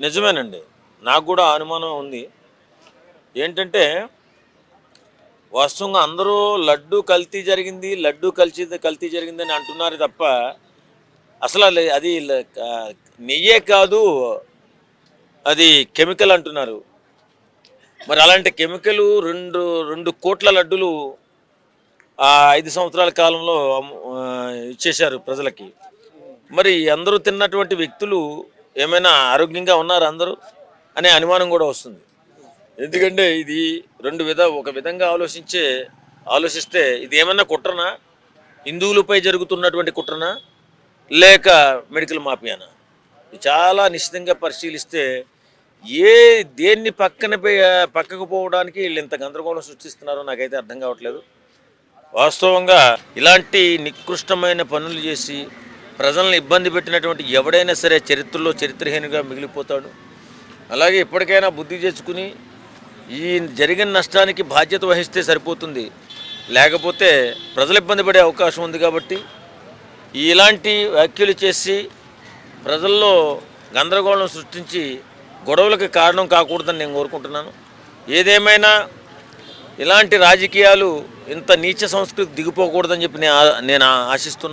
నిజమేనండి. నాకు కూడా ఆ అనుమానం ఉంది. ఏంటంటే వాస్తవంగా అందరూ లడ్డూ కల్తీ జరిగింది, లడ్డూ కల్తీ జరిగిందని అంటున్నారు తప్ప అసలు అది నెయ్యే కాదు, అది కెమికల్ అంటున్నారు. మరి అలాంటి కెమికల్ 2 కోట్ల లడ్డులు ఆ 5 సంవత్సరాల కాలంలో ఇచ్చేశారు ప్రజలకి. మరి అందరూ తిన్నటువంటి వ్యక్తులు ఏమైనా ఆరోగ్యంగా ఉన్నారా అందరూ అనే అనుమానం కూడా వస్తుంది. ఎందుకంటే ఇది ఒక విధంగా ఆలోచిస్తే ఇది ఏమన్నా కుట్రనా, హిందువులపై జరుగుతున్నటువంటి కుట్రనా, లేక మెడికల్ మాఫియానా? ఇది చాలా నిశ్చితంగా పరిశీలిస్తే దేన్ని పక్కకు పోవడానికి వీళ్ళు ఇంత గందరగోళం సృష్టిస్తున్నారో నాకైతే అర్థం కావట్లేదు. వాస్తవంగా ఇలాంటి నికృష్టమైన పనులు చేసి ప్రజలను ఇబ్బంది పెట్టినటువంటి ఎవడైనా సరే చరిత్రలో చరిత్రహీనంగా మిగిలిపోతాడు. అలాగే ఇప్పటికైనా బుద్ధి తెచ్చుకుని ఈ జరిగిన నష్టానికి బాధ్యత వహిస్తే సరిపోతుంది. లేకపోతే ప్రజలు ఇబ్బంది పడే అవకాశం ఉంది. కాబట్టి ఇలాంటి వ్యాఖ్యలు చేసి ప్రజల్లో గందరగోళం సృష్టించి గొడవలకు కారణం కాకూడదని నేను కోరుకుంటున్నాను. ఏదేమైనా ఇలాంటి రాజకీయాలు ఇంత నీచ సంస్కృతి దిగిపోకూడదని చెప్పి నేను ఆశిస్తున్నాను.